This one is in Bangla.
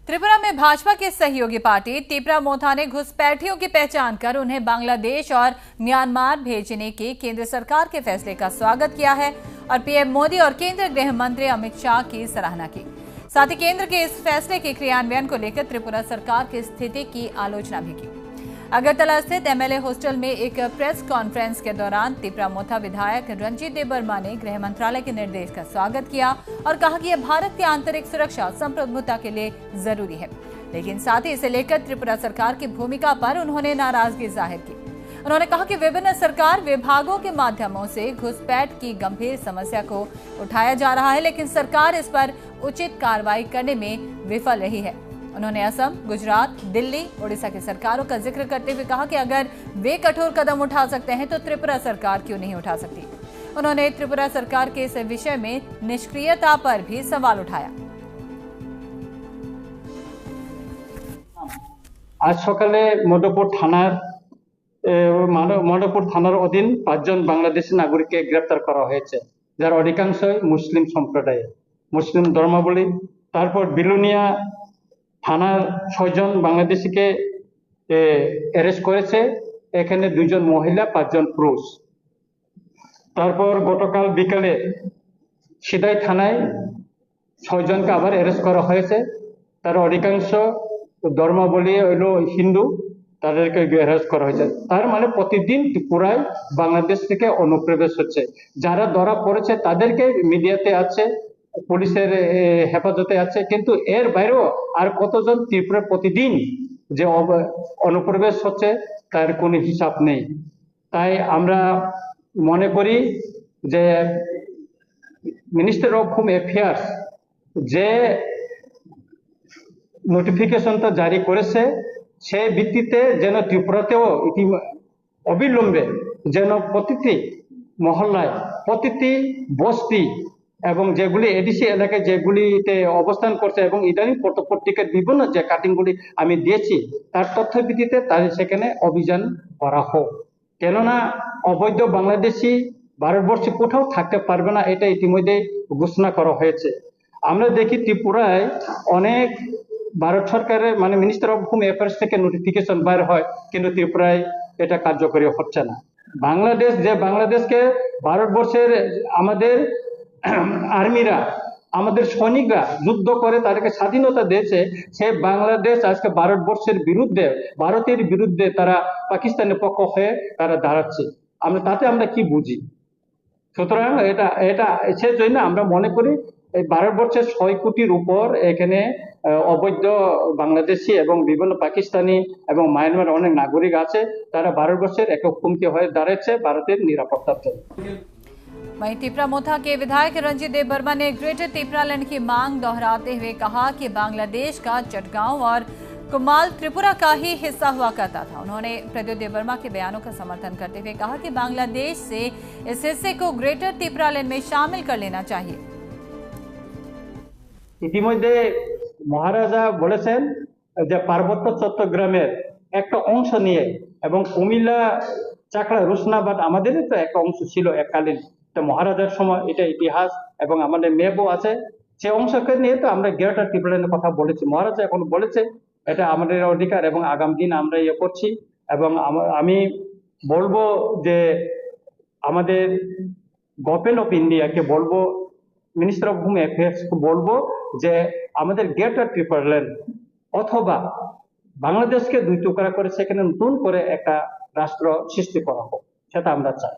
त्रिपुरा में भाजपा के सहयोगी पार्टी तिपरा मोथा ने घुसपैठियों की पहचान कर उन्हें बांग्लादेश और म्यांमार भेजने के केंद्र सरकार के फैसले का स्वागत किया है और पीएम मोदी और केंद्रीय गृह मंत्री अमित शाह की सराहना की। साथ ही केंद्र के इस फैसले के क्रियान्वयन को लेकर त्रिपुरा सरकार की स्थिति की आलोचना भी की। अगरतला स्थित एमएलए हॉस्टल में एक प्रेस कॉन्फ्रेंस के दौरान तिपरा मोथा विधायक रंजीत देबबर्मा ने गृह मंत्रालय के निर्देश का स्वागत किया और कहा कि यह भारत की आंतरिक सुरक्षा संप्रभुता के लिए जरूरी है, लेकिन साथ ही इसे लेकर त्रिपुरा सरकार की भूमिका पर उन्होंने नाराजगी जाहिर की। उन्होंने कहा कि विभिन्न सरकार विभागों के माध्यमों से घुसपैठ की गंभीर समस्या को उठाया जा रहा है, लेकिन सरकार इस पर उचित कार्रवाई करने में विफल रही है। उन्होंने असम, गुजरात, दिल्ली, ओडिशा की सरकारों का जिक्र करते हुए कहा कि अगर वे कठोर कदम उठा सकते हैं तो त्रिपुरा सरकार क्यों नहीं उठा सकती। उन्होंने त्रिपुरा सरकार के इस विषय में निष्क्रियता पर भी सवाल उठाया। आज सकाले मधुपुर थानार अधीन 5 जन बांग्लादेशी नागरिक के ग्रेप्तार करा हয়েছে, যার অধিকাংশই মুসলিম সম্প্রদায়, মুসলিম ধর্মাবলম্বী। তারপর বিলুনিয়া থানার 6 জন বাংলাদেশিকে অ্যারেস্ট করেছে, এখানে 2 জন মহিলা 5 জন পুরুষ। তারপর গতকাল বিকালে সিদাই থানায় 6 জনকে আবার অ্যারেস্ট করা হয়েছে, তার অধিকাংশ ধর্মাবলম্বী হলো হিন্দু, তাদেরকে অ্যারেস্ট করা হয়েছে। তার মানে প্রতিদিন ত্রিপুরায় বাংলাদেশ থেকে অনুপ্রবেশ হচ্ছে। যারা ধরা পড়েছে তাদেরকে মিডিয়াতে আছে, পুলিশের হেফাজতে আছে, কিন্তু এর বাইরেও আর কতজন ত্রিপুরা প্রতিদিন যে অনুপ্রবেশ হচ্ছে তার কোনো হিসাব নেই। তাই আমরা মনে করি যে মিনিস্টার অফ হোম অ্যাফেয়ার্স যে নোটিফিকেশনটা জারি করেছে সেই ভিত্তিতে যেন ত্রিপুরাতেও অবিলম্বে যেন প্রতিটি মহল্লায়, প্রতিটি বস্তি এবং যেগুলি এডিসি এলাকায় যেগুলিতে অবস্থান করছে এবং ইদানিং পত্রিকার বিভিন্ন যে কাটিংগুলি আমি দিয়েছি তার তথ্য ভিত্তিতে তাদের সেখানে অভিযান করা হোক। কেননা অবৈধ বাংলাদেশি ভারতবর্ষে কোথাও থাকতে পারবে না, এটা ইতিমধ্যে ঘোষণা করা হয়েছে। আমরা দেখি ত্রিপুরায় অনেক ভারত সরকারের মানে মিনিস্টার অফ হোম অ্যাফেয়ার্স থেকে নোটিফিকেশন বাইর হয়, কিন্তু ত্রিপুরায় এটা কার্যকরী হচ্ছে না। বাংলাদেশকে ভারতবর্ষের আমাদের আর্মিরা, আমাদের সৈনিকরা যুদ্ধ করে তাদেরকে স্বাধীনতা দিয়েছে, সে বাংলাদেশ আজকে ভারতবর্ষের বিরুদ্ধে, ভারতের বিরুদ্ধে তারা পাকিস্তানের পক্ষ হয়ে তারা দাঁড়াচ্ছে। আমরা কি বুঝি? সুতরাং এটা সেজন্য আমরা মনে করি এই ভারতবর্ষের 6 কোটির উপর এখানে অবৈধ বাংলাদেশি এবং বিভিন্ন পাকিস্তানি এবং মায়ানমার অনেক নাগরিক আছে, তারা ভারতবর্ষের এক হুমকি হয়ে দাঁড়াচ্ছে ভারতের নিরাপত্তার জন্য। वहीं तिपरा मोथा के विधायक रंजीत देबबर्मा ने ग्रेटर तिपरालैंड की मांग दोहराते हुए कहा कि बांग्लादेश का चटगांव और कुमाल त्रिपुरा का ही हिस्सा हुआ करता था। उन्होंने प्रद्युत देबबर्मा के बयानों का समर्थन करते हुए कहा कि बांग्लादेश से इस हिस्से को ग्रेटर तिपरालैंड में शामिल कर लेना चाहिए। ইতিমধ্যে মহারাজা বলেছেন যে পার্বত্য চট্টগ্রামের একটা অংশ নিয়ে এবং কুমিল্লা, চাকলা, রুশনাবাদ আমাদের তো একটা অংশ ছিল এককালীন, তো মহারাজার সময় এটা ইতিহাস এবং আমাদের মেপও আছে, সে অংশকে নিয়ে তো আমরা গ্রেটার ত্রিপুরাল্যান্ডের কথা বলেছি। মহারাজা এখন বলেছে এটা আমাদের অধিকার এবং আগামী দিন আমরা করছি। এবং আমি বলবো যে আমাদের গভর্নমেন্ট অফ ইন্ডিয়াকে বলবো, মিনিস্টার অফ হোম অ্যাফেয়ার্সকে বলবো যে আমাদের গ্রেটার ত্রিপুরাল্যান্ড অথবা বাংলাদেশকে 2 টুকরা করে সেখানে নতুন করে একটা রাষ্ট্র সৃষ্টি করা হোক, সেটা আমরা চাই।